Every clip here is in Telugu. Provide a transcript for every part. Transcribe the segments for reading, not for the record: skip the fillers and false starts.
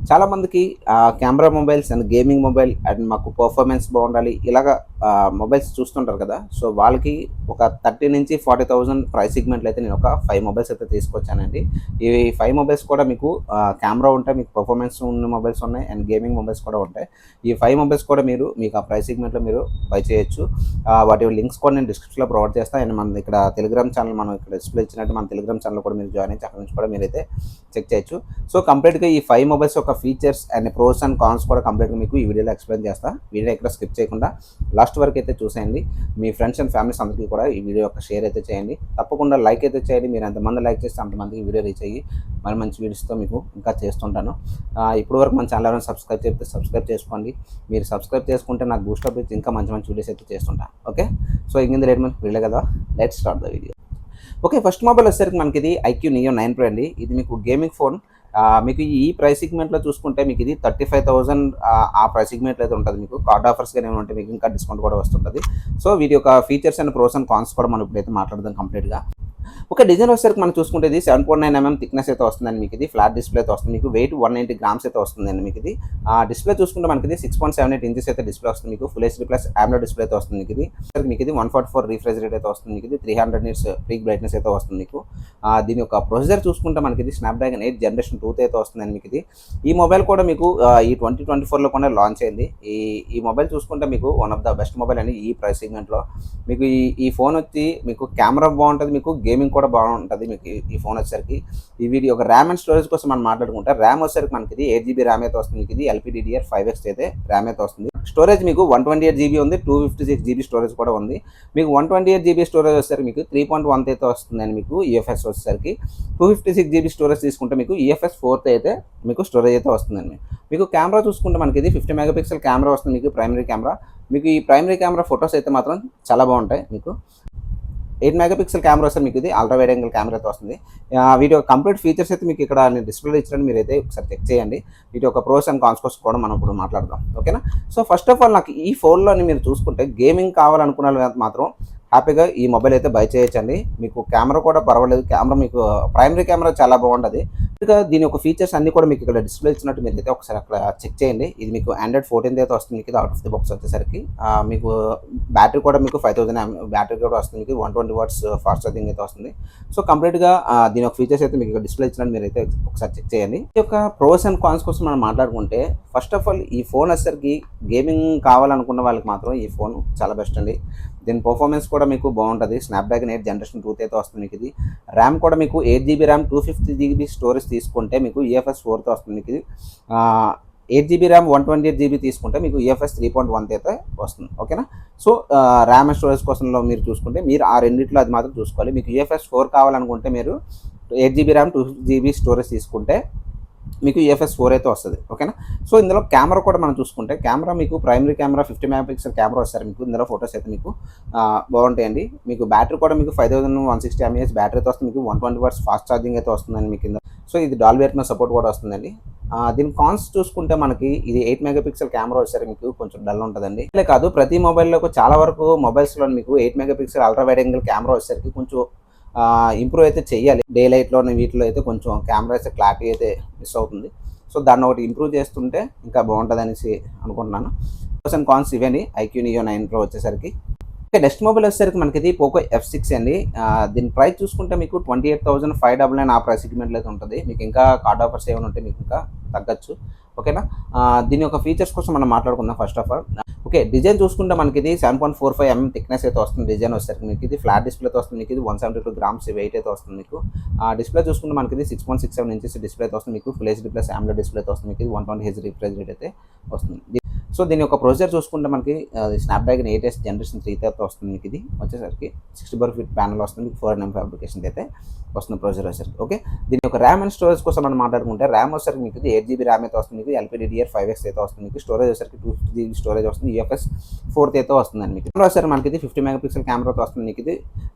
చాలామందికి camera mobiles and gaming mobile and మాకు పర్ఫార్మెన్స్ బాగుండాలి ఇలాగా మొబైల్స్ చూస్తుంటారు కదా. సో వాళ్ళకి ఒక 30,000 నుంచి 40,000 ప్రైస్ సెగ్మెంట్లో అయితే నేను ఒక 5 మొబైల్స్ అయితే తీసుకొచ్చానండి. ఈ 5 మొబైల్స్ కూడా మీకు కెమెరా ఉంటాయి, మీకు పర్ఫార్మెన్స్ ఉన్న మొబైల్స్ ఉన్నాయి అండ్ గేమింగ్ మొబైల్స్ కూడా ఉంటాయి. ఈ 5 మొబైల్స్ కూడా మీకు ఆ ప్రైస్ సెగ్మెంట్లో మీరు బై చేయొచ్చు. వాటి లింక్స్ కూడా నేను డిస్క్రిప్షన్లో ప్రొవైడ్ చేస్తాను. అండ్ మన ఇక్కడ టెలిగ్రామ్ ఛానల్ మనం ఇక్కడ డిస్ప్లే ఇచ్చినట్టు మన టెలిగ్రామ్ ఛానల్ కూడా మీరు జాయిన్ అయ్యి అక్కడ నుంచి కూడా మీరైతే చెక్ చేయొచ్చు. సో కంప్లీట్గా ఈ 5 మొబైల్స్ యొక్క features and pros and cons కూడా కంప్లీట్గా మీకు ఈ వీడియోలో ఎక్స్ప్లెయిన్ చేస్తాను. వీడియో ఎక్కడ స్కిప్ చేయకుండా లాస్ట్ వరకు అయితే చూసేయండి. మీ ఫ్రెండ్స్ అండ్ ఫ్యామిలీస్ అందరికీ కూడా ఈ వీడియో యొక్క షేర్ అయితే చేయండి. తప్పకుండా లైక్ అయితే చేయండి. మీరు ఎంతమంది లైక్ చేస్తే అంతమందికి వీడియో రీచ్ అయ్యి మరి మంచి వీడియోస్తో మీకు ఇంకా చేస్తుంటాను. ఇప్పుడు వరకు మన ఛానల్ ఎవరైనా సబ్స్క్రైబ్ చేస్తే సబ్స్క్రైబ్ చేసుకోండి. మీరు సబ్స్క్రైబ్ చేసుకుంటే నాకు బూస్టప్ ఇచ్చి ఇంకా మంచి మంచి వీడియోస్ అయితే చేస్తుంటాను. ఓకే, సో ఇంక లేట్ మనకి వీడియో కదా, let's start the video. Okay, first mobile వచ్చేసరికి మనకి ఇది IQ Neo 9 Pro అండి. ఇది మీకు గేమింగ్ ఫోన్. మీకు ఈ ప్రైస్ సెగ్మెంట్లో చూసుకుంటే మీకు ఇది 35,000 ఆ ప్రైస్ సెగ్మెంట్లో అయితే ఉంటుంది. మీకు కార్డ్ ఆఫర్స్ కానీ ఏమంటే మీకు ఇంకా డిస్కౌంట్ కూడా వస్తుంటుంది. సో వీటి యొక్క features and pros and cons కూడా మనం ఇప్పుడైతే మాట్లాడదాం కంప్లీట్గా. ఒక డిజైన్ వచ్చేసరికి మనం చూసుకుంటే ఇది 7.9mm థిక్నెస్ అయితే వస్తుందండి. మీకు ఇది ఫ్లాట్ డిస్ప్లే అయితే వస్తుంది. మీకు వెయిట్ 190 గ్రామ్స్ అయితే వస్తుందండి. మీకు ఇది డిస్ప్లే చూసుకుంటే మనకి ఇది 6.78 ఇంచెస్ అయితే డిస్ప్లే వస్తుంది. మీకు full HD plus AMOLED display అయితే వస్తుంది. మీకు ఇది 144 రిఫ్రెష్ రేట్ అయితే వస్తుంది. మీకు ఇది 300 నిట్స్ పీక్ బ్రైట్నెస్ అయితే వస్తుంది. మీకు దీని యొక్క ప్రొసెసర్ చూసుకుంటే మనకి ఇది Snapdragon 8 జనరేషన్ 2 అయితే వస్తుందండి. మీకు ఇది ఈ మొబైల్ కూడా మీకు ఈ 2024లో కూడా లాంచ్ అయింది. ఈ మొబైల్ చూసుకుంటే మీకు one of the best mobile అండి ఈ ప్రైస్ సెగ్మెంట్లో. మీకు ఈ ఫోన్ వచ్చి మీకు కెమెరా బాగుంటుంది, మీకు గేమింగ్ కూడా బాగుంటుంది. మీకు ఈ ఫోన్ వచ్చేసరికి ఈ వీడియో ఒక ర్యామ్ అండ్ స్టోరేజ్ కోసం మనం మాట్లాడుకుంటే ర్యామ్ వచ్చేసరికి మనకి ఇది 8GB ర్యామ్ అయితే వస్తుంది. మీకు ఇది LPDDR5X అయితే ర్యామ్ అయితే వస్తుంది. స్టోరేజ్ మీకు 128GB ఉంది, 256GB స్టోరేజ్ కూడా ఉంది. మీకు 128GB స్టోరేజ్ వచ్చేసరికి మీకు 3.1 అయితే వస్తుందండి. మీకు EFS వచ్చేసరికి 256GB స్టోరేజ్ తీసుకుంటే మీకు EFS 4 అయితే మీకు స్టోరేజ్ అయితే వస్తుందండి. మీకు కెమెరా చూసుకుంటే మనకి ఇది 50 మెగాపిక్సెల్ కెమెరా వస్తుంది. మీకు ప్రైమరీ కెమెరా. మీకు ఈ ప్రైమరీ కెమెరా ఫొటోస్ అయితే మాత్రం చాలా బాగుంటాయి. మీకు 8 మెగాపిక్సెల్ కెమెరా వస్తే మీకు ఇది అల్ట్రా వైడ్ యాంగిల్ కెమెరా అయితే వస్తుంది. వీటి యొక్క కంప్లీట్ ఫీచర్స్ అయితే మీకు ఇక్కడ నేను డిస్ప్లేలో ఇచ్చాను, మీరైతే ఒకసారి చెక్ చేయండి. వీటి యొక్క ప్రోస్ అండ్ కాన్స్ కోసం కూడా మనం ఇప్పుడు మాట్లాడదాం. ఓకేనా. సో ఫస్ట్ ఆఫ్ ఆల్ నాకు ఈ ఫోన్లోని మీరు చూసుకుంటే గేమింగ్ కావాలనుకున్న వాళ్ళు మాత్రం హ్యాపీగా ఈ మొబైల్ అయితే బై చేయొచ్చండి. మీకు కెమెరా కూడా పర్వాలేదు. కెమెరా మీకు ప్రైమరీ కెమెరా చాలా బాగుంటుంది. ఇంకా దీని యొక్క ఫీచర్స్ అన్నీ కూడా మీకు ఇక్కడ డిస్ప్లే ఇచ్చినట్టు మీరు అయితే ఒకసారి అక్కడ చెక్ చేయండి. ఇది మీకు Android 14 అయితే వస్తుంది. మీకు ఇది అవుట్ ఆఫ్ ది బాక్స్ వచ్చేసరికి మీకు బ్యాటరీ కూడా మీకు 5000 బ్యాటరీ కూడా వస్తుంది. మీకు 120 వాట్స్ ఫాస్ట్ ఛార్జింగ్ అయితే వస్తుంది. సో కంప్లీట్గా దీని యొక్క ఫీచర్స్ అయితే మీకు ఇక్కడ డిస్ప్లే ఇచ్చినట్టు మీరు అయితే ఒకసారి చెక్ చేయండి. ఈ యొక్క ప్రోస్ అండ్ కాన్స్ కోసం మనం మాట్లాడుకుంటే ఫస్ట్ ఆఫ్ ఆల్ ఈ ఫోన్ వచ్చేసరికి గేమింగ్ కావాలనుకున్న వాళ్ళకి మాత్రం ఈ ఫోన్ చాలా బెస్ట్ అండి. దీని పర్ఫార్మెన్స్ కూడా మీకు బాగుంటుంది. Snapdragon 8 జనరేషన్ 2 అయితే వస్తుంది. మీకు ఇది ర్యామ్ కూడా మీకు 8GB ర్యామ్ 250GB స్టోరేజ్ తీసుకుంటే మీకు EFS 4తో వస్తుంది. మీకు ఇది 8GB ర్యామ్ 128GB తీసుకుంటే మీకు EFS 3.1 అయితే వస్తుంది. ఓకేనా. సో ర్యామ్ అండ్ స్టోరేజ్ కోసంలో మీరు చూసుకుంటే మీరు ఆ రెండిట్లో అది మాత్రం చూసుకోవాలి. మీకు EFS 4 కావాలనుకుంటే మీరు 8GB ర్యామ్ 2GB స్టోరేజ్ తీసుకుంటే మీకు EFS 4 అయితే వస్తుంది. ఓకేనా. సో ఇందులో కెమెరా కూడా మనం చూసుకుంటే కెమెరా మీకు ప్రైమరీ కెమెరా 50 మెగాపిక్సెల్ కెమెరా వస్తారు. మీకు ఇందులో ఫొటోస్ అయితే మీకు బాగుంటాయండి. మీకు బ్యాటరీ కూడా మీకు 5160 mAh బ్యాటరీ అయితే వస్తుంది. మీకు 120 వాట్స్ ఫాస్ట్ ఛార్జింగ్ అయితే వస్తుందండి మీకు కింద. సో ఇది డాల్బీ అట్మాస్ సపోర్ట్ కూడా వస్తుందండి. దీని కాన్స్ చూసుకుంటే మనకి ఇది 8 మెగాపిక్సెల్ కెమెరా వచ్చేసరికి మీకు కొంచెం డల్ ఉంటుందండి. ఇదే కాదు ప్రతి మొబైల్లో చాలా వరకు మొబైల్స్లో మీకు 8 megapixel ultra wide angle camera వచ్చేసరికి కొంచెం ఇంప్రూవ్ అయితే చేయాలి. డే లైట్లోని వీటిలో అయితే కొంచెం కెమెరా అయితే క్లారిటీ అయితే మిస్ అవుతుంది. సో దాన్ని ఒకటి ఇంప్రూవ్ చేస్తుంటే ఇంకా బాగుంటుంది అనేసి అనుకుంటున్నాను. ప్రోస్ అండ్ కాన్స్ ఇవేండి IQ Neo 9 Pro వచ్చేసరికి. నెక్స్ట్ మొబైల్ వచ్చేసరికి మనకి ఇది పోకో F6 అండి. దీని ప్రైస్ చూసుకుంటే మీకు 28,599 ఆ ప్రైస్ సెగ్మెంట్లో అయితే ఉంటుంది. మీకు ఇంకా కార్డ్ ఆఫర్స్ ఏమైనా ఉంటే మీకు ఇంకా తగ్గచ్చు. ఓకేనా. దీని యొక్క ఫీచర్స్ కోసం మనం మాట్లాడుకుందాం first of all. Okay, design చూసుకుంటే మనకి ఇది 7.45mm థిక్నెస్ అయితే వస్తుంది. డిజైన్ వచ్చేసరికి మీకు ఇది ఫ్లాట్ డిస్ప్లే అయితే వస్తుంది. మీకు ఇది 172 గ్రామ్స్ వెయిట్ అయితే వస్తుంది. మీకు డిస్ప్లే చూసుకుంటే మనకి ఇది 6.67 ఇంచెస్ డిస్ప్లే అయితే వస్తుంది. మీకు full HD plus AMOLED display అయితే వస్తుంది. మీకు ఇది 120Hz రిఫ్రెష్ రేట్ అయితే వస్తుంది. సో దీని యొక్క ప్రొసెసర్ చూసుకుంటే మనకి Snapdragon 8 జనరేషన్ 3 అయితే వస్తుంది. మీకు ఇది వచ్చేసరికి 60 ప్యానల్ వస్తుంది. మీకు 4nm ఫ్యాబ్రికేషన్ అయితే వస్తుంది ప్రొసెసర్ వచ్చేసరికి. ఓకే, దీని యొక్క ర్యామ్ అండ్ స్టోరేజ్ కోసం మనం మాట్లాడుకుంటే ర్యామ్ వచ్చేసరికి మీకు ఇది 8GB ర్యామ్ అయితే వస్తుంది. మీకు LPDDR5X అయితే వస్తుంది. మీకు స్టోరేజ్ వచ్చేసరికి 250GB స్టోరేజ్ వస్తుంది. EFS 4 అయితే వస్తుందండి. మీకు కెమెరా వచ్చేసరికి మనకి ఇది 50 మెగాపిక్సెల్ కెమెరాతో వస్తుంది. మీకు ఇది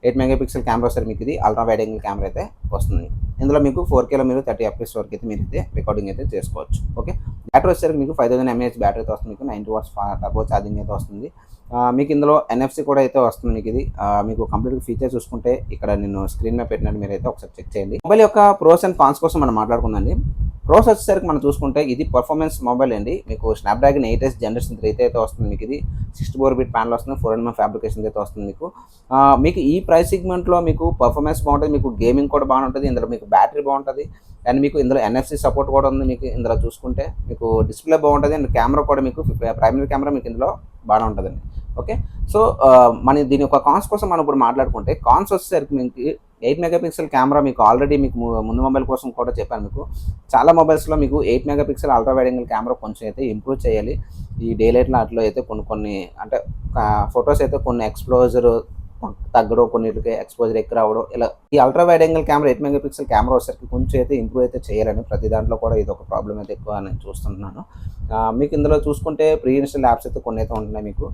8 మెగాపిక్సెల్ కెమెరా వచ్చేసరికి మీకు ఇది అల్ట్రా వైడ్ యాంగిల్ కెమెరా అయితే వస్తుంది. ఇందులో మీకు 4Kలో మీరు 30 FPS వరకు అయితే మీరు అయితే రికార్డింగ్ అయితే చేసుకోవచ్చు. ఓకే, బ్యాటరీ వచ్చేసరికి మీకు 5000 mAh బ్యాటరీ అయితే వస్తుంది. మీకు 90 వాట్స్ టర్బో ఛార్జింగ్ అయితే వస్తుంది. మీకు ఇందులో NFC కూడా అయితే వస్తుంది. మీకు ఇది మీకు కంప్లీట్ ఫీచర్ చూసుకుంటే ఇక్కడ నేను స్క్రీన్ మీద పెట్టినట్టు మీరైతే ఒకసారి చెక్ చేయండి. మొబైల్ యొక్క ప్రోస్ అండ్ కాన్స్ కోసం మనం మాట్లాడుకుందండి. ప్రోస్ వచ్చేసరికి మనం చూసుకుంటే ఇది పర్ఫార్మెన్స్ మొబైల్ అండి. మీకు స్నాప్డ్రాగన్ 8S జనరేషన్ 3 అయితే వస్తుంది. మీకు ఇది 64 బిట్ ప్యానల్ వస్తుంది. 4nm ఫ్యాబ్రికేషన్ అయితే వస్తుంది మీకు. మీకు ఈ ప్రైస్ సెగ్మెంట్లో మీకు పర్ఫార్మెన్స్ బాగుంటుంది, మీకు గేమింగ్ కూడా బాగుంటుంది, ఇందులో మీకు బ్యాటరీ బాగుంటుంది, అండ్ మీకు ఇందులో NFC సపోర్ట్ కూడా ఉంది. మీకు ఇందులో చూసుకుంటే మీకు డిస్ప్లే బాగుంటుంది, అండ్ కెమెరా కూడా మీకు ప్రైమరీ కెమెరా మీకు ఇందులో బాగానే ఉంటుందండి. ఓకే, సో మన దీని యొక్క కాన్స్ కోసం మనం ఇప్పుడు మాట్లాడుకుంటే, కాన్స్ వచ్చేసరికి మీకు 8 మెగాపిక్సెల్ కెమెరా మీకు ఆల్రెడీ మీకు ముందు మొబైల్ కోసం కూడా చెప్పాను. మీకు చాలా మొబైల్స్లో మీకు 8 megapixel ultra wide angle camera కొంచెం అయితే ఇంప్రూవ్ చేయాలి. ఈ డే లైట్లో అట్లా అయితే కొన్ని అంటే ఫొటోస్ అయితే కొన్ని ఎక్స్ప్లోజర్ తగ్గడం, కొన్నిటికి ఎక్స్పోజర్ ఎక్కువ రావడం, ఇలా ఈ ultra wide angle camera 8 megapixel camera వచ్చేసరికి కొంచెం అయితే ఇంప్రూవ్ అయితే చేయాలని ప్రతి దాంట్లో కూడా ఇది ఒక ప్రాబ్లం అయితే ఎక్కువ నేను చూస్తున్నాను. మీకు ఇందులో చూసుకుంటే ప్రీ ఇన్స్టాల్ యాప్స్ అయితే కొన్ని అయితే ఉంటున్నాయి మీకు.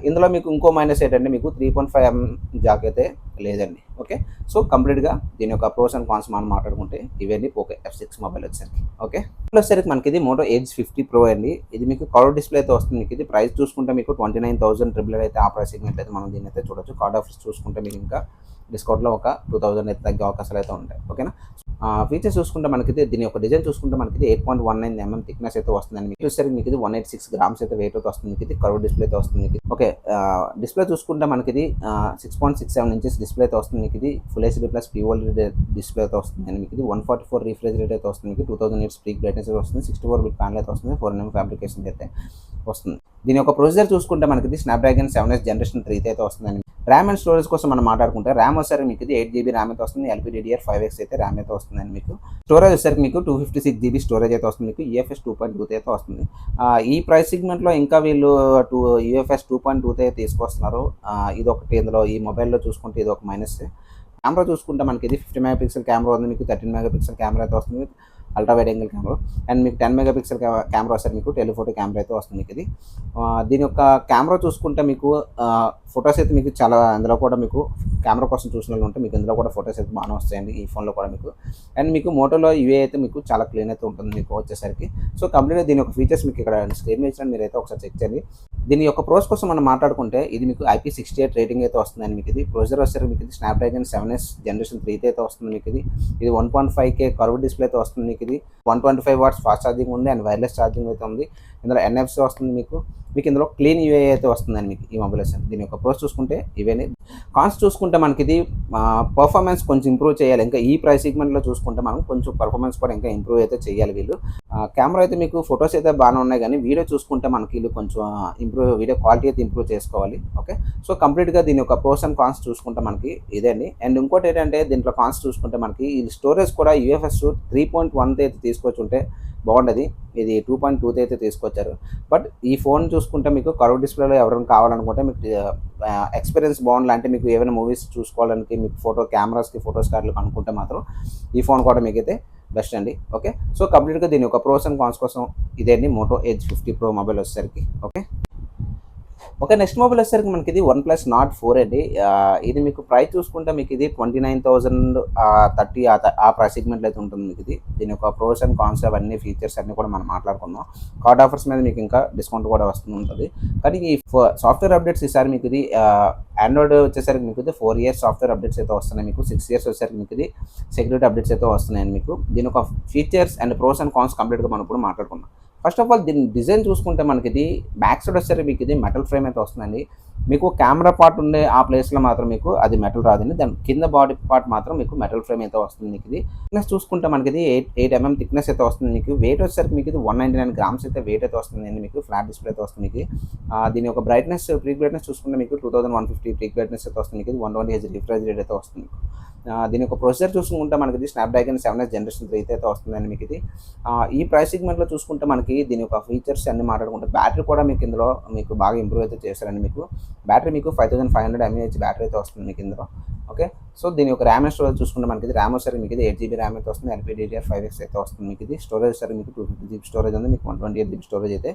ఇందులో మీకు ఇంకో మైనస్ ఏంటంటే మీకు 3.5mm జాక్ అయితే లేదండి. ఓకే, సో కంప్లీట్గా దీని యొక్క ప్రోస్ అండ్ కాన్స్ మనం మాట్లాడుకుంటే ఇవన్నీ పోకో F6 మొబైల్ వచ్చేసరికి. ఓకే, వచ్చేసరికి మనకి ఇది మోటో ఎడ్జ్ 50 Pro అండి. ఇది మీకు కలర్ డిస్ప్లే అయితే వస్తుంది. మీకు ఇది ప్రైస్ చూసుకుంటే మీకు 29,000 అయితే ఆ ప్రైస్ సెగ్మెంట్ అయితే మనం దీన్ని అయితే చూడొచ్చు. కార్డ్ ఆఫర్స్ చూసుకుంటే మీకు ఇంకా డిస్కౌంట్లో ఒక 2,000 అయితే తగ్గే అవకాశాలు అయితే ఉంటాయి. ఓకేనా, ఫీచర్స్ చూసుకుంటే మనకి దీని యొక్క డిజైన్ చూసుకుంటే మనకి 8.19mm థిక్నెస్ అయితే వస్తుందండి. మీకు వచ్చేసరికి మీకు ఇది 186 గ్రామ్స్ అయితే వెయిట్ అయితే వస్తుంది. మీకు ఇది కర్వ్ డిస్ప్లే అయితే వస్తుంది. మీకు ఓకే, డిస్ప్లే చూసుకుంటే మనకి ఇది 6.67 ఇంచెస్ డిస్ప్లే అయితే వస్తుంది. మీకు ఇది full HD plus POLED display అయితే వస్తుంది అండి. మీకు ఇది 144 రిఫ్రెష్ రేట్ అయితే వస్తుంది. మీకు 2000 nits పీక్ బ్రైట్నెస్ అయితే వస్తుంది. 64 బిట్ ప్యానల్ అయితే వస్తుంది. 4nm ఫ్యాబ్రికేషన్ అయితే వస్తుంది. దీని యొక్క ప్రొసెసర్ చూసుకుంటే మనకి ఇది స్నాప్డ్రాగన్ 7S జనరేషన్ 3 అయితే వస్తుందండి. ర్యామ్ అండ్ స్టోరేజ్ కోసం మనం మాట్లాడుకుంటే ర్యామ్ వచ్చేసరికి మీకు ఇది 8GB ర్యామ్ అయితే వస్తుంది. LPDDR5X అయితే ర్యామ్ అయితే వస్తుందండి. మీకు స్టోరేజ్ వచ్చేసరికి మీకు 256GB స్టోరేజ్ అయితే వస్తుంది. మీకు UFS 2.2 అయితే వస్తుంది. ఈ ప్రైస్ సెగ్మెంట్లో ఇంకా వీళ్ళు UFS 2.2 అయితే తీసుకొస్తున్నారు. ఇది ఒకటి ఇందులో ఈ మొబైల్లో చూసుకుంటే ఇది ఒక మైనస్. కెమెరా చూసుకుంటే మనకి ఇది 50 మెగాపిక్సెల్ కెమెరా ఉంది. మీకు 13 మెగాపిక్సెల్ కెమెరా అయితే వస్తుంది. Ultra wide angle camera, and మీకు 10 మెగాపిక్సెల్ కెమెరా వస్తుంది. మీకు టెలిఫోటో కెమెరా అయితే వస్తుంది. మీకు ఇది దీని యొక్క కెమెరా చూసుకుంటే మీకు ఫొటోస్ అయితే మీకు చాలా అందులో కూడా మీకు కెమెరా కోసం చూసిన ఉంటే మీకు ఇందులో కూడా ఫొటోస్ అయితే బాగానే వస్తాయండి ఈ ఫోన్లో కూడా మీకు. అండ్ మీకు మోటోలో ఇవే అయితే మీకు చాలా క్లీన్ అయితే ఉంటుంది మీకు వచ్చేసరికి. సో కంప్లీట్గా దీని యొక్క ఫీచర్స్ మీకు ఇక్కడ స్క్రీన్ మీద ఇచ్చిన మీరైతే ఒకసారి చెక్ చేయండి. దీని యొక్క ప్రోస్ కోసం మనం మాట్లాడుకుంటే ఇది మీకు IP68 రేటింగ్ అయితే వస్తుందండి. మీకు ఇది ప్రొసెసర్ వచ్చేసరికి మీకు ఇది స్నాప్డ్రాగన్ 7S జనరేషన్ 3 అయితే వస్తుంది. మీకు ఇది 1.5K కర్వ్ డిస్ప్లే అయితే వస్తుంది. మీకు ఇది 125 వాట్స్ ఫాస్ట్ ఛార్జింగ్ ఉంది, అండ్ వైర్లెస్ ఛార్జింగ్ అయితే ఉంది. ఇందులో NFC వస్తుంది. మీకు ఇందులో క్లీన్ UI అయితే వస్తుందండి మీకు ఈ మొబైల్ వచ్చేసరికి. దీని యొక్క ప్రోస్ చూసుకుంటే ఇవన్నీ. కాన్స్ చూసుకుంటే మనకి ఇది పర్ఫార్మెన్స్ కొంచెం ఇంప్రూవ్ చేయాలి. ఇంకా ఈ ప్రైస్ సెగ్మెంట్లో చూసుకుంటే మనం కొంచెం పర్ఫార్మెన్స్ కూడా ఇంకా ఇంప్రూవ్ అయితే చేయాలి వీళ్ళు. కెమెరా అయితే మీకు ఫొటోస్ అయితే బాగానే ఉన్నాయి, కానీ వీడియో చూసుకుంటే మనకి వీళ్ళు కొంచెం వీడియో క్వాలిటీ అయితే ఇంప్రూవ్ చేసుకోవాలి. ఓకే, సో కంప్లీట్గా దీని యొక్క ప్రోస్ అండ్ కాన్స్ చూసుకుంటే మనకి ఇదండి. అండ్ ఇంకోటి ఏంటంటే దీంట్లో కాన్స్ చూసుకుంటే మనకి ఈ స్టోరేజ్ కూడా UFS 3.1 అయితే తీసుకొచ్చుంటే బాగుండేది. ఇది 2.2 అయితే తీసుకొచ్చారు. బట్ ఈ ఫోన్ చూసుకుంటే మీకు కర్వ్ డిస్ప్లేలో ఎవరైనా కావాలనుకుంటే మీకు ఎక్స్పీరియన్స్ బాగుండాలి అంటే మీకు ఏమైనా మూవీస్ చూసుకోవడానికి మీకు ఫొటోస్ కార్డులకు అనుకుంటే మాత్రం ఈ ఫోన్ కూడా మీకైతే బెస్ట్ అండి. ఓకే, సో కంప్లీట్గా దీని యొక్క ప్రోస్ అండ్ కాన్స్ కోసం ఇదేండి మోటో ఎడ్జ్ 50 Pro మొబైల్ వచ్చేసరికి. ఓకే, నెక్స్ట్ మొబైల్ వచ్చేసరికి మనకి ఇది OnePlus Nord 4 అండి. ఇది మీకు ప్రైస్ చూసుకుంటే మీకు ఇది 29,030 ఆ ప్రైస్ సెగ్మెంట్లో అయితే ఉంటుంది. మీకు ఇది దీని యొక్క ప్రోస్ అండ్ కాన్స్ అవన్నీ ఫీచర్స్ అన్నీ కూడా మనం మాట్లాడుకుందాం. కార్డ్ ఆఫర్స్ మీద మీకు ఇంకా డిస్కౌంట్ కూడా ఉంటుంది. కానీ ఈ సాఫ్ట్వేర్ అప్డేట్స్ ఈసారి మీకు ఇది ఆండ్రాయిడ్ వచ్చేసరికి మీకు ఇది 4 years సాఫ్ట్వేర్ అప్డేట్స్ అయితే వస్తున్నాయి. మీకు 6 years వచ్చేసరికి మీకు ఇది సెక్యూరిటీ అప్డేట్స్ అయితే వస్తున్నాయండి. మీకు దీని యొక్క features and pros and cons కంప్లీట్గా మనం ఇప్పుడు మాట్లాడుకుందాం. ఫస్ట్ ఆఫ్ ఆల్ దీని డిజైన్ చూసుకుంటే మనకి ఇది బ్యాక్ సైడ్ వచ్చేసరికి మీకు ఇది మెటల్ ఫ్రేమ్ అయితే వస్తుందండి. మీకు కెమెరా పార్ట్ ఉండే ఆ ప్లేస్లో మాత్రం మీకు అది మెటల్ రాదండి. దాని కింద బాడీ పార్ట్ మాత్రం మీకు మెటల్ ఫ్రేమ్ అయితే వస్తుంది. మీకు ఇది థిక్నెస్ చూసుకుంటే మనకి ఇది 8mm థిక్నెస్ అయితే వస్తుంది. మీకు వెయిట్ వచ్చేసరికి మీకు ఇది 199 గ్రామ్స్ అయితే వెయిట్ అయితే వస్తుంది అండి. మీకు ఫ్లాట్ డిస్ప్లే అయితే వస్తుంది. మీకు దీని యొక్క బ్రైట్నెస్ పీక్ బ్రైట్నెస్ చూసుకుంటే మీకు 2150 పీక్ బ్రైట్నెస్ అయితే వస్తుంది. మీకు ఇది 120Hz రిఫ్రెష్ రేట్ అయితే వస్తుంది. దీని యొక్క ప్రొసెసర్ చూసుకుంటే మనకి ఇది స్నాప్డ్రాగన్ 7S జనరేషన్ 3 అయితే వస్తుందండి. మీకు ఇది ఈ ప్రైస్ సెగ్మెంట్లో చూసుకుంటే మనకి దీని యొక్క ఫీచర్స్ అన్ని మాట్లాడుకుంటే బ్యాటరీ కూడా మీకు ఇందులో మీకు బాగా ఇంప్రూవ్ అయితే చేశారండి. మీకు బ్యాటరీ మీకు 5500 mAh బ్యాటరీ అయితే వస్తుంది మీకు ఇందులో. ఓకే, సో దీని యొక్క ర్యామ్ అండ్ స్టోరేజ్ చూసుకుంటే మనకి ఇది ర్యామ్ వచ్చేసరికి మీకు ఇది 8GB ర్యామ్ అయితే వస్తుంది. LPDDR5X అయితే వస్తుంది. మీకు ఇది స్టోరేజ్ వచ్చేసరికి మీకు 250GB స్టోరేజ్ ఉంది. మీకు 128GB స్టోరేజ్ అయితే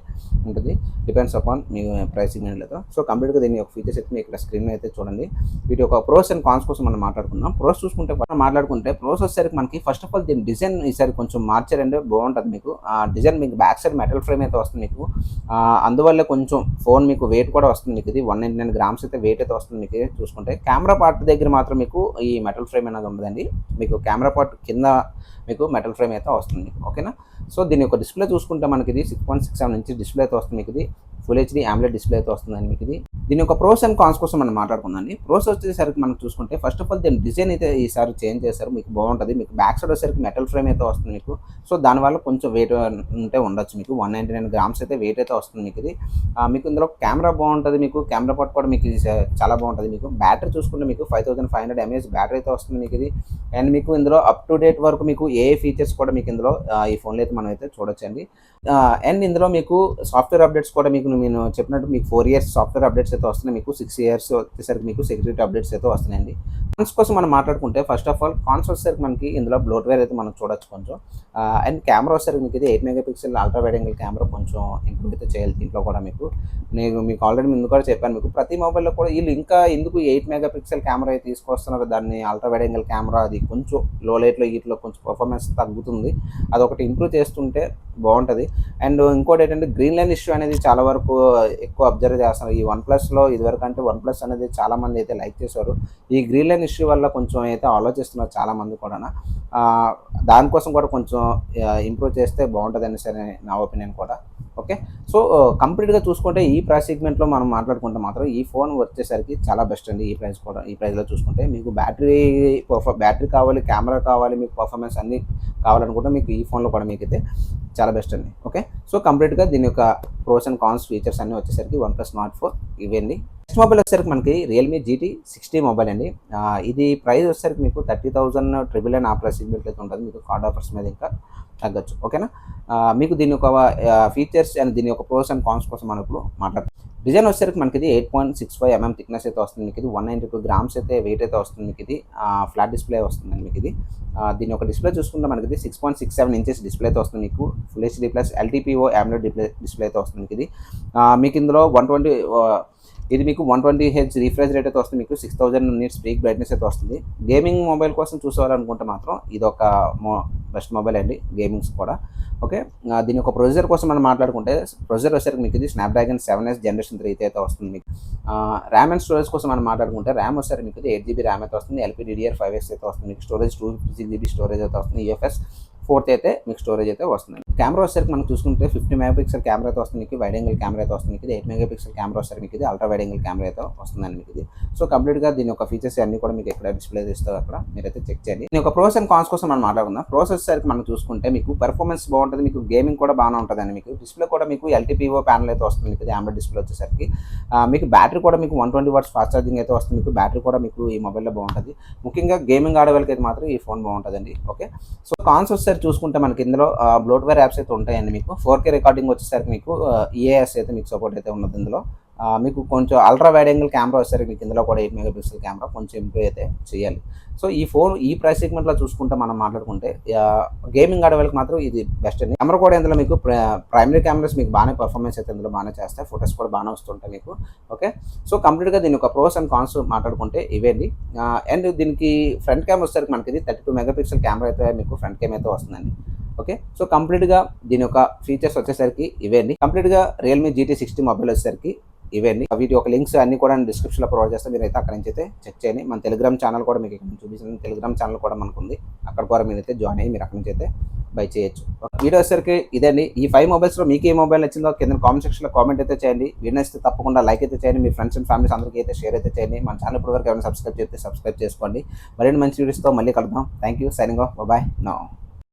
ఉంటుంది. Depends upon me price సెగ్మెంట్లతో. So కంప్లీట్గా దీని యొక్క ఫీచర్స్ అయితే మీకు ఇక్కడ స్క్రీన్ అయితే చూడండి. వీటి యొక్క ప్రోస్ అండ్ కాన్స్ కోసం మనం మాట్లాడుకుందాం. ప్రోస్ చూసుకుంటే ప్రోస్ వచ్చేసరికి మనకి ఫస్ట్ ఆఫ్ ఆల్ దీని డిజైన్ ఈసారి కొంచెం మార్చారంటే బాగుంటుంది. మీకు ఆ డిజైన్ మీకు బ్యాక్ సైడ్ మెటల్ ఫ్రేమ్ అయితే వస్తుంది. మీకు అందువల్ల కొంచెం ఫోన్ మీకు వెయిట్ కూడా వస్తుంది. మీకు ఇది 199 గ్రామ్స్ అయితే వెయిట్ అయితే వస్తుంది. మీకు చూసుకుంటే కెమెరా పార్ట్ దగ్గర మాత్రం మీకు ఈ మెటల్ ఫ్రేమ్ అనేది ఉండదండి. మీకు కెమెరా పార్ట్ కింద మీకు మెటల్ ఫ్రేమ్ అయితే వస్తుంది. ఓకేనా. సో దీని యొక్క డిస్ప్లే చూసుకుంటే మనకి ఇది 6.67 ఇంచెస్ డిస్ప్లే అయితే వస్తుంది. మీకు ఇది ఫుల్ హెచ్డీ AMOLED డిస్ప్లే అయితే వస్తుందండి. మీకు ఇది దీని యొక్క ప్రోస్ అండ్ కాన్స్ కోసం మనం మాట్లాడుకుందాం. ప్రోస్ వచ్చేసరికి మనం చూసుకుంటే ఫస్ట్ ఆఫ్ ఆల్ దీని డిజైన్ అయితే ఈసారి చేంజ్ చేశారు. మీకు బాగుంటుంది. మీకు బ్యాక్ సైడ్ వచ్చేసరికి మెటల్ ఫ్రేమ్ అయితే వస్తుంది మీకు. సో దానివల్ల కొంచెం వెయిట్ ఉంటే ఉండొచ్చు. మీకు 199 గ్రామ్స్ అయితే వెయిట్ అయితే వస్తుంది. మీకు ఇది మీకు ఇందులో కెమెరా బాగుంటుంది. మీకు కెమెరా పార్ట్ కూడా మీకు చాలా బాగుంటుంది. మీకు బ్యాటరీ చూసుకుంటే మీకు 5500 mAh బ్యాటరీ అయితే వస్తుంది. మీకు ఇది అండ్ మీకు ఇందులో అప్ టు డేట్ వరకు మీకు ఏ ఫీచర్స్ కూడా మీకు ఇందులో ఈ ఫోన్లో అయితే మనం అయితే చూడొచ్చండి. అండ్ ఇందులో మీకు సాఫ్ట్వేర్ అప్డేట్స్ కూడా మీకు నేను చెప్పినట్టు మీకు 4 years సాఫ్ట్వేర్ అప్డేట్స్ అయితే వస్తున్నాయి. మీకు 6 years వచ్చేసరికి మీకు సెక్యూరిటీ అప్డేట్స్ అయితే వస్తున్నాయండి. కాన్స్ కోసం మనం మాట్లాడుకుంటే ఫస్ట్ ఆఫ్ ఆల్ కాన్స్ వచ్చేసరికి మనకి ఇందులో బ్లోట్వేర్ అయితే మనం చూడొచ్చు కొంచెం. అండ్ కెమెరా వచ్చేసరికి మీకు ఇది 8 MP ultra wide angle camera కొంచెం ఇంప్రూవ్ అయితే చేయాలి దీంట్లో కూడా. నేను మీకు ఆల్రెడీ ముందు కూడా చెప్పాను. మీకు ప్రతి మొబైల్లో కూడా వీళ్ళు ఇంకా ఎందుకు 8 MP కెమెరా అయితే తీసుకొస్తున్నారు, దాన్ని అల్ట్రా వైడ్ యాంగిల్ కెమెరా అది కొంచెం లో లైట్లో వీటిలో కొంచెం పర్ఫార్మెన్స్ తగ్గుతుంది. అదొకటి ఇంప్రూవ్ చేస్తుంటే బాగుంటుంది. అండ్ ఇంకోటి ఏంటంటే గ్రీన్ లైన్ ఇష్యూ అనేది చాలా వరకు ఎక్కువ అబ్జర్వ్ చేస్తున్నారు. ఈ OnePlusలో ఇదివరకు అంటే OnePlus అనేది చాలామంది అయితే లైక్ చేశారు. ఈ గ్రీన్ లైన్ ఇష్యూ వల్ల కొంచెం అయితే ఆలోచిస్తున్నారు చాలామంది కూడా. దానికోసం కూడా కొంచెం ఇంప్రూవ్ చేస్తే బాగుంటుందని సరే నా ఒపీనియన్ కూడా. ఓకే. సో కంప్లీట్గా చూసుకుంటే ఈ ప్రైస్ సెగ్మెంట్లో మనం మాట్లాడుకుంటే మాత్రం ఈ ఫోన్ వచ్చేసరికి చాలా బెస్ట్ అండి. ఈ ప్రైస్లో చూసుకుంటే మీకు బ్యాటరీ కావాలి, కెమెరా కావాలి, మీకు పర్ఫార్మెన్స్ అన్నీ కావాలనుకుంటే మీకు ఈ ఫోన్లో కూడా మీకు అయితే చాలా బెస్ట్ అండి. ఓకే. సో కంప్లీట్గా దీని యొక్క ప్రోస్ అండ్ కాన్స్ ఫీచర్స్ అన్నీ వచ్చేసరికి OnePlus Nord 4 ఇవండి. నెక్స్ట్ మొబైల్ వచ్చేసరికి మనకి Realme GT 60 మొబైల్ అండి. ఇది ప్రైస్ వచ్చేసరికి మీకు 30,000 ఆ ప్రైస్ సెగ్మెంట్ అయితే ఉంటుంది. మీకు కార్డ్ ఆఫర్స్ మీద ఇంకా తగ్గచ్చు. ఓకేనా. మీకు దీని యొక్క ఫీచర్స్ అండ్ దీని యొక్క ప్రోస్ అండ్ కాన్స్ కోసం మనం ఇప్పుడు మాట్లాడుతాం. డిజైన్ వచ్చేసరికి మనకి ఇది 8.65 mm థిక్నెస్ అయితే వస్తుంది. మీకు ఇది 192 గ్రామ్స్ అయితే వెయిట్ అయితే వస్తుంది. మీకు ఇది ఫ్లాట్ డిస్ప్లే వస్తుందండి. మీకు ఇది దీని యొక్క డిస్ప్లే చూసుకుంటే మనకి ఇది 6.67 ఇంచెస్ డిస్ప్లే అయితే వస్తుంది. మీకు full HD plus LTPO AMOLED display అయితే వస్తుంది. మీకు ఇది మీకు ఇందులో 120 ఇది మీకు 120Hz రిఫ్రెష్ రేట్ అయితే వస్తుంది. మీకు 6000 nits పీక్ బ్రైట్నెస్ అయితే వస్తుంది. గేమింగ్ మొబైల్ కోసం చూసేవాలనుకుంటే మాత్రం ఇది ఒక బెస్ట్ మొబైల్ అండి గేమింగ్స్ కూడా. ఓకే. దీని యొక్క ప్రొసెసర్ కోసం మనం మాట్లాడుకుంటే ప్రొసెసర్ వచ్చేసరికి మీకు ఇది Snapdragon 7S Generation 3 అయితే వస్తుంది. మీకు ర్యామ్ అండ్ స్టోరేజ్ కోసం మనం మాట్లాడుకుంటే ర్యామ్ వచ్చేసరికి మీకు ఇది 8GB ర్యామ్ అయితే వస్తుంది. LPDDR5X అయితే వస్తుంది. మీకు స్టోరేజ్ 256GB స్టోరేజ్ అయితే వస్తుంది. UFS 4 అయితే మీకు స్టోరేజ్ అయితే వస్తుంది. కెమెరా వచ్చేసరికి మనం చూసుకుంటే 50 MP కెమెరా అయితే వస్తుంది. మీకు వైడ్ యాంగిల్ కెమెరా అయితే వస్తుంది. మీకు ఇది 8 MP కెమెరా వచ్చేసరికి మీకు ఇది అల్ట్రా వైడ్ యాంగిల్ కెమెరా అయితే వస్తుందండి. మీకు ఇది సో కంప్లీట్గా దీని యొక్క ఫీచర్స్ అన్ని కూడా మీకు ఎక్కడ డిస్ప్లే చేస్తారు అక్కడ మీరైతే చెక్ చేయండి. దీని యొక్క ప్రోస్ అండ్ కాన్స్ కోసం మనం మాట్లాడుకుందాం. ప్రోస్ వచ్చేసరికి మనం చూసుకుంటే మీకు పర్ఫార్మెన్స్ బాగుంటుంది. మీకు గేమింగ్ కూడా బాగానే ఉంటుందండి. మీకు డిస్ప్లే కూడా మీకు LTPO ప్యానల్ అయితే వస్తుంది. మీకు AMOLED డిస్ప్లే వచ్చేసరికి మీకు బ్యాటరీ కూడా మీకు 120 watts ఫాస్ట్ ఛార్జింగ్ అయితే వస్తుంది. మీకు బ్యాటరీ కూడా మీకు ఈ మొబైల్లో బాగుంటుంది. ముఖ్యంగా గేమింగ్ ఆడే వాళ్ళకి అయితే మాత్రం ఈ ఫోన్ బాగుంటుందండి. ఓకే. సో కాన్స్ వచ్చేసరికి చూసుకుంటే మనకి ఇందులో బ్లోట్వేర్ యాప్స్ అయితే ఉంటాయండి. మీకు 4K రికార్డింగ్ వచ్చేసరికి మీకు EAS అయితే మీకు సపోర్ట్ అయితే ఉన్నది. ఇందులో మీకు కొంచెం అల్ట్రా వైడ్ యాంగిల్ కెమెరా వచ్చేసరికి మీకు ఇందులో కూడా 8 MP కెమెరా కొంచెం ఇంప్రూవ్ అయితే చేయాలి. సో ఈ ఫోన్ ఈ ప్రైస్ సెగ్మెంట్లో చూసుకుంటే మనం మాట్లాడుకుంటే గేమింగ్ ఆడే వాళ్ళకి మాత్రం ఇది బెస్ట్ అండి. కెమెరా కూడా ఇందులో మీకు ప్రైమరీ కెమెరాస్ మీకు బాగానే పర్ఫార్మెన్స్ అయితే ఇందులో బాగానే చేస్తాయి. ఫొటోస్ కూడా బాగానే వస్తుంటాయి మీకు. ఓకే. సో కంప్లీట్గా దీని యొక్క ప్రోస్ అండ్ కాన్స్ మాట్లాడుకుంటే ఇవేండి. అండ్ దీనికి ఫ్రంట్ కెమెరా వచ్చేసరికి మనకి ఇది 32 MP కెమెరా అయితే మీకు ఫ్రంట్ కెమెరా అయితే వస్తుందండి. ఓకే. సో కంప్లీట్గా దీని యొక్క ఫీచర్స్ వచ్చేసరికి ఇవేండి. కంప్లీట్గా Realme GT 60 మొబైల్ వచ్చేసరికి ఇవేండి. వీటి యొక్క లింక్స్ అన్ని కూడా డిస్క్రిప్షన్లో ప్రొవైడ్ చేస్తే మీరైతే అక్కడ నుంచి అయితే చెక్ చేయండి. మన టెలిగ్రామ్ ఛానల్ కూడా మీకు ఇక్కడ చూపిస్తుంది. టెలిగ్రామ్ ఛానల్ కూడా మనకు ఉంది. అక్కడ కూడా మీరైతే జాయిన్ అయ్యి మీరు అక్కడ నుంచి అయితే బై చేయొచ్చు. వీడియో వచ్చేసరికి ఇదండి. ఈ 5 మొబైల్స్లో మీకు ఏ మొబైల్ నచ్చిందో కింద కామెంట్ సెక్షన్లో కామెంట్ అయితే చేయండి. వీడియో నచ్చితే తప్పకుండా లైక్ అయితే చేయండి. మీ ఫ్రెండ్స్ అండ్ ఫ్యామిలీస్ అందరికీ అయితే షేర్ అయితే చేయండి. మన ఛానల్ ఇప్పటివరకు ఎవరైనా సబ్స్క్రైబ్ చేస్తే సబ్స్క్రైబ్ చేసుకోండి. మరిన్ని మంచి వీడియోస్తో మళ్ళీ కలుద్దాం. Thank you. Signing off. Bye now.